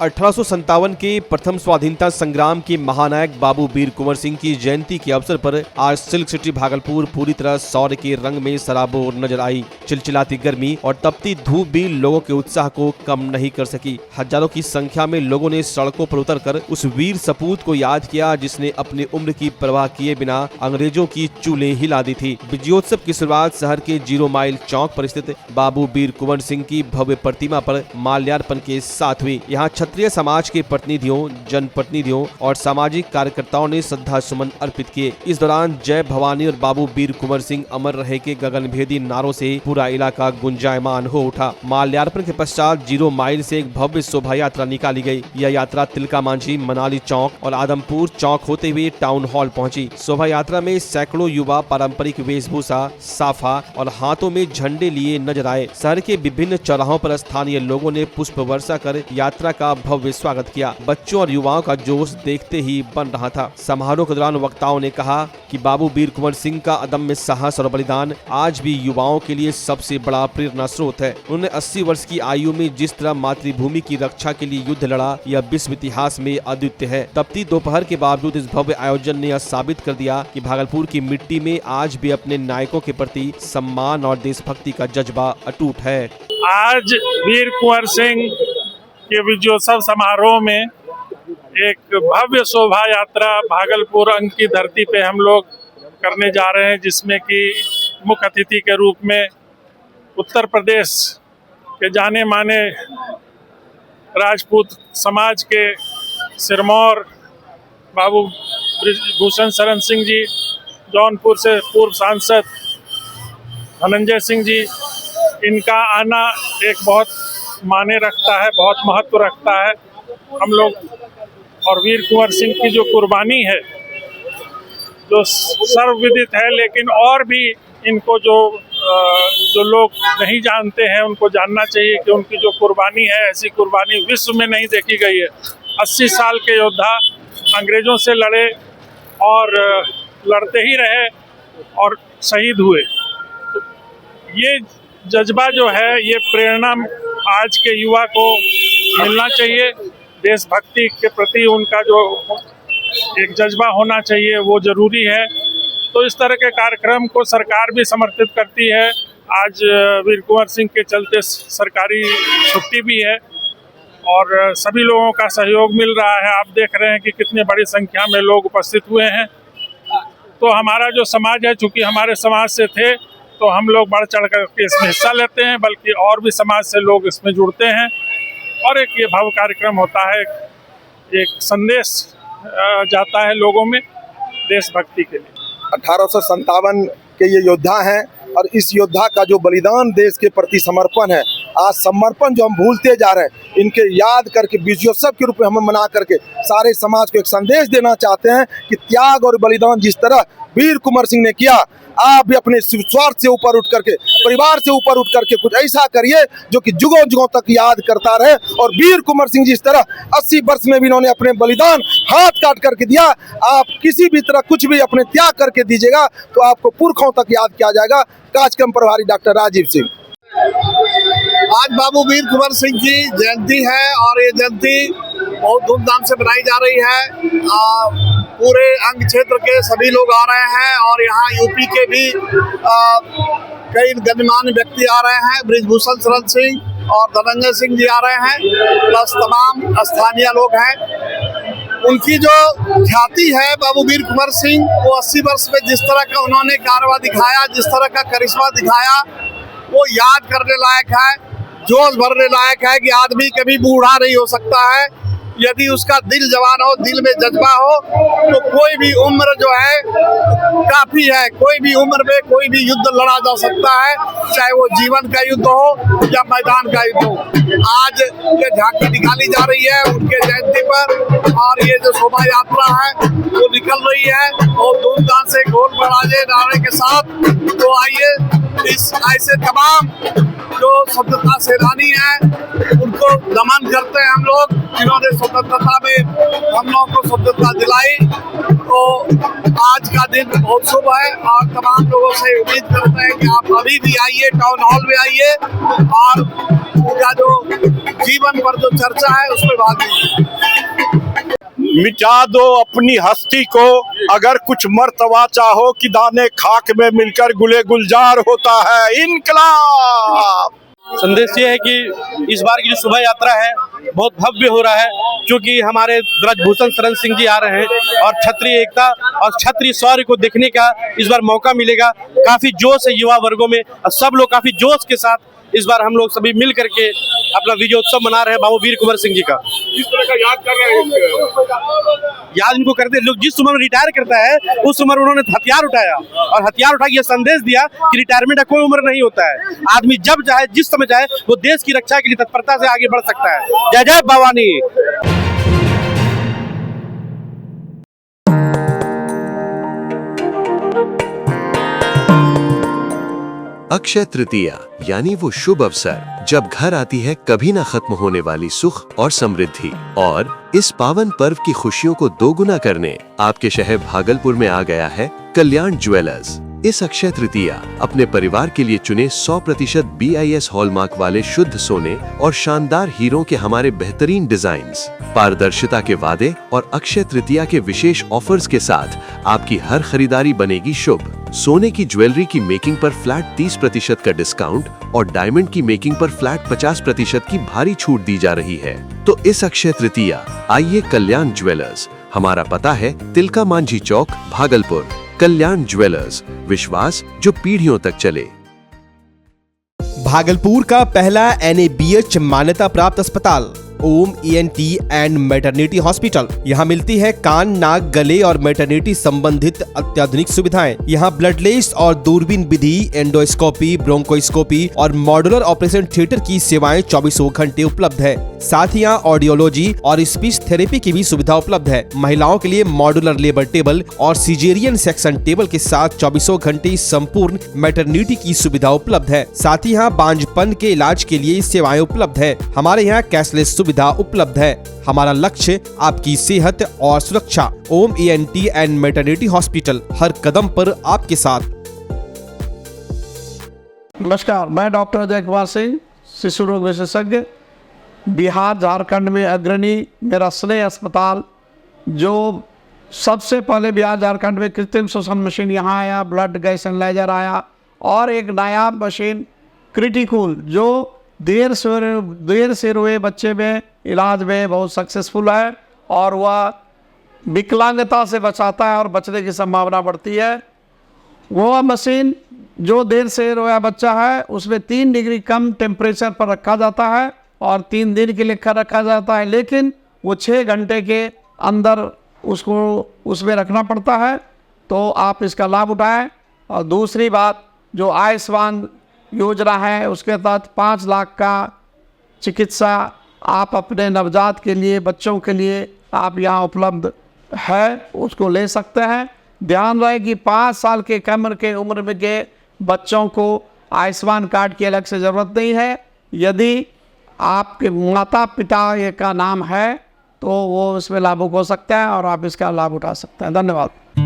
1857 के प्रथम स्वाधीनता संग्राम के महानायक बाबू वीर कुंवर सिंह की जयंती के अवसर पर आज सिल्क सिटी भागलपुर पूरी तरह शौर्य के रंग में सराबोर नजर आई। चिलचिलाती गर्मी और तपती धूप भी लोगों के उत्साह को कम नहीं कर सकी। हजारों की संख्या में लोगों ने सड़कों पर उतरकर उस वीर सपूत को याद किया जिसने अपनी उम्र की परवाह किए बिना अंग्रेजों की चूल्हे हिला दी थी। विजयोत्सव की शुरुआत शहर के 0 माइल चौक पर स्थित बाबू वीर कुंवर सिंह की भव्य प्रतिमा पर माल्यार्पण के साथ हुई। यहाँ क्षत्रिय समाज के प्रतिनिधियों, जनप्रतिनिधियों और सामाजिक कार्यकर्ताओं ने श्रद्धा सुमन अर्पित किए। इस दौरान जय भवानी और बाबू वीर कुंवर सिंह अमर रहे के गगनभेदी नारों से पूरा इलाका गुंजायमान हो उठा। माल्यार्पण के पश्चात 0 माइल से एक भव्य शोभा यात्रा निकाली गई। यह यात्रा तिलका मांझी, मनाली चौक और आदमपुर चौक होते हुए टाउन हॉल पहुंची। शोभा यात्रा में सैकड़ों युवा पारंपरिक वेशभूषा, साफा और हाथों में झंडे लिए नजर आए। शहर के विभिन्न चौराहों पर स्थानीय लोगों ने पुष्प वर्षा कर यात्रा का भव्य स्वागत किया। बच्चों और युवाओं का जोश देखते ही बन रहा था। समारोह के दौरान वक्ताओं ने कहा कि बाबू वीर कुंवर सिंह का अदम्य साहस और बलिदान आज भी युवाओं के लिए सबसे बड़ा प्रेरणा स्रोत है। उन्होंने 80 वर्ष की आयु में जिस तरह मातृभूमि की रक्षा के लिए युद्ध लड़ा, यह विश्व इतिहास में अद्वितीय है। तपती दोपहर के बावजूद इस भव्य आयोजन ने यह साबित कर दिया कि भागलपुर की मिट्टी में आज भी अपने नायकों के प्रति सम्मान और देशभक्ति का जज्बा अटूट है। आज वीर कुंवर सिंह के विजयोत्सव समारोह में एक भव्य शोभा यात्रा भागलपुर अंग की धरती पे हम लोग करने जा रहे हैं, जिसमें कि मुख्य अतिथि के रूप में उत्तर प्रदेश के जाने माने राजपूत समाज के सिरमौर बाबू ब्रिजभूषण शरण सिंह जी, जौनपुर से पूर्व सांसद धनंजय सिंह जी, इनका आना एक बहुत माने रखता है, बहुत महत्व रखता है। हम लोग और वीर कुंवर सिंह की जो कुर्बानी है जो सर्वविदित है, लेकिन और भी इनको जो लोग नहीं जानते हैं उनको जानना चाहिए कि उनकी जो कुर्बानी है, ऐसी कुर्बानी विश्व में नहीं देखी गई है। 80 साल के योद्धा अंग्रेजों से लड़े और लड़ते ही रहे और शहीद हुए। तो ये जज्बा जो है, ये प्रेरणा आज के युवा को मिलना चाहिए। देशभक्ति के प्रति उनका जो एक जज्बा होना चाहिए वो जरूरी है। तो इस तरह के कार्यक्रम को सरकार भी समर्थित करती है। आज वीर कुंवर सिंह के चलते सरकारी छुट्टी भी है और सभी लोगों का सहयोग मिल रहा है। आप देख रहे हैं कि कितनी बड़ी संख्या में लोग उपस्थित हुए हैं। तो हमारा जो समाज है, चूँकि हमारे समाज से थे तो हम लोग बढ़ चढ़ करके इसमें हिस्सा लेते हैं, बल्कि और भी समाज से लोग इसमें जुड़ते हैं और एक ये भव्य कार्यक्रम होता है, एक संदेश जाता है लोगों में देशभक्ति के लिए। 1857 के ये योद्धा हैं और इस योद्धा का जो बलिदान देश के प्रति समर्पण है, आज समर्पण जो हम भूलते जा रहे हैं, इनके याद करके विजयोत्सव के रूप में हम मना करके सारे समाज को एक संदेश देना चाहते हैं कि त्याग और बलिदान जिस तरह वीर कुंवर सिंह ने किया, आप भी अपने स्वार्थ से ऊपर उठ करके, परिवार से ऊपर उठ करके कुछ ऐसा करिए जो कि जुगों जुगों तक याद करता रहे। और वीर कुंवर सिंह जिस तरह 80 वर्ष में भी इन्होंने अपने बलिदान हाथ काट करके दिया, आप किसी भी तरह कुछ भी अपने त्याग करके दीजिएगा तो आपको पुरखों तक याद किया जाएगा। कार्यक्रम प्रभारी डॉक्टर राजीव सिंह। आज बाबू वीर कुंवर सिंह की जयंती है और ये जयंती बहुत धूमधाम से मनाई जा रही है। पूरे अंग क्षेत्र के सभी लोग आ रहे हैं और यहाँ यूपी के भी कई गणमान्य व्यक्ति आ रहे हैं। ब्रिजभूषण शरण सिंह और धनंजय सिंह जी आ रहे हैं, प्लस तमाम स्थानीय लोग हैं। उनकी जो ख्याति है बाबू वीर कुंवर सिंह, वो 80 वर्ष में जिस तरह का उन्होंने कारवा दिखाया, जिस तरह का करिश्मा दिखाया, वो याद करने लायक है, जोश भरने लायक है कि आदमी कभी बूढ़ा नहीं हो सकता है। यदि उसका दिल जवान हो, दिल में जज्बा हो, तो कोई भी उम्र जो है काफी है। कोई भी उम्र में कोई भी युद्ध लड़ा जा सकता है, चाहे वो जीवन का युद्ध हो या मैदान का युद्ध हो। आज ये झांकी निकाली जा रही है उनके जयंती पर और ये जो शोभा यात्रा है वो निकल रही है और धूमधाम से ढोल बजाए नारे के साथ। तो आइए इस ऐसे तमाम जो स्वतंत्रता सेनानी हैं उनको नमन करते हैं हम लोग, जिन्होंने स्वतंत्रता में हम लोगों को स्वतंत्रता दिलाई। तो आज का दिन बहुत शुभ है और तमाम लोगों से उम्मीद करते हैं कि आप अभी भी आइए, टाउन हॉल में आइए और इनका जो जीवन पर जो चर्चा है उसमें भाग लीजिए। मिटा दो अपनी हस्ती को, अगर कुछ मर्तबा चाहो कि दाने खाक में मिलकर गुले गुलजार होता है इनकलाब। संदेश ये है कि इस बार की जो शोभा यात्रा है बहुत भव्य हो रहा है, क्योंकि हमारे ब्रजभूषण शरण सिंह जी आ रहे हैं और क्षत्रिय एकता और क्षत्रिय शौर्य को देखने का इस बार मौका मिलेगा। काफी जोश है युवा वर्गों में और सब लोग काफी जोश के साथ इस बार हम लोग सभी मिल करके अपना विजयोत्सव मना रहे हैं बाबू वीर कुंवर सिंह जी का। इस तरह का याद कर रहे हैं, याद इनको करते हैं। लोग जिस उम्र में रिटायर करता है उस उम्र उन्होंने हथियार उठाया और हथियार उठा के ये संदेश दिया कि रिटायरमेंट का कोई उम्र नहीं होता है, आदमी जब चाहे जिस समय चाहे वो देश की रक्षा के लिए तत्परता से आगे बढ़ सकता है। जय जय भवानी। अक्षय तृतीया यानी वो शुभ अवसर जब घर आती है कभी ना खत्म होने वाली सुख और समृद्धि, और इस पावन पर्व की खुशियों को दोगुना करने आपके शहर भागलपुर में आ गया है कल्याण ज्वेलर्स। इस अक्षय तृतीया अपने परिवार के लिए चुने 100% BIS हॉलमार्क वाले शुद्ध सोने और शानदार हीरों के हमारे बेहतरीन डिजाइन्स, पारदर्शिता के वादे और अक्षय तृतीया के विशेष ऑफर्स के साथ आपकी हर खरीदारी बनेगी शुभ। सोने की ज्वेलरी की मेकिंग पर फ्लैट 30% का डिस्काउंट और डायमंड की मेकिंग पर फ्लैट 50% की भारी छूट दी जा रही है। तो इस अक्षय तृतीया आइए कल्याण ज्वेलर्स। हमारा पता है तिलका मांझी चौक, भागलपुर। कल्याण ज्वेलर्स, विश्वास जो पीढ़ियों तक चले। भागलपुर का पहला NABH मान्यता प्राप्त अस्पताल ओम ENT एंड मैटरनिटी हॉस्पिटल। यहाँ मिलती है कान, नाक, गले और मैटरनिटी संबंधित अत्याधुनिक सुविधाएं। यहाँ ब्लडलेस और दूरबीन विधि, एंडोस्कोपी, ब्रोंकोस्कोपी और मॉड्यूलर ऑपरेशन थिएटर की सेवाएं 24 घंटे उपलब्ध है। साथ ही यहाँ ऑडियोलॉजी और स्पीच थेरेपी की भी सुविधा उपलब्ध है। महिलाओं के लिए मॉड्यूलर लेबर टेबल और सिजेरियन सेक्शन टेबल के साथ 24 घंटे संपूर्ण मैटरनिटी की सुविधा उपलब्ध है। साथ ही यहाँ बांझपन के इलाज के लिए सेवाएं उपलब्ध है। हमारे यहाँ कैशलेस सुविधा उपलब्ध है। हमारा लक्ष्य आपकी सेहत और सुरक्षा। ओम ENT एंड मैटरनिटी हॉस्पिटल, हर कदम पर आपके साथ। नमस्कार, मैं डॉक्टर अजय कुमार सिंह, शिशु रोग विशेषज्ञ, बिहार झारखंड में अग्रणी मेरा स्नेह अस्पताल, जो सबसे पहले बिहार झारखंड में कृत्रिम श्वसन मशीन यहाँ आया, ब्लड गैस एनालाइजर आया, और एक नायाब मशीन क्रिटिकल जो देर से रोए बच्चे में इलाज में बहुत सक्सेसफुल है और वह विकलांगता से बचाता है और बचने की संभावना बढ़ती है। वो मशीन जो देर से रोया बच्चा है उसमें 3 डिग्री कम टेम्परेचर पर रखा जाता है और 3 दिन के लिए रखा जाता है, लेकिन वो 6 घंटे के अंदर उसको उसमें रखना पड़ता है। तो आप इसका लाभ उठाएं। और दूसरी बात, जो आयुष्मान योजना है उसके तहत 5 लाख का चिकित्सा आप अपने नवजात के लिए, बच्चों के लिए आप यहाँ उपलब्ध है, उसको ले सकते हैं। ध्यान रहे कि 5 साल के कम के उम्र में के बच्चों को आयुष्मान कार्ड की अलग से ज़रूरत नहीं है। यदि आपके माता पिता का नाम है तो वो इसमें लाभुक हो सकता है और आप इसका लाभ उठा सकते हैं। धन्यवाद।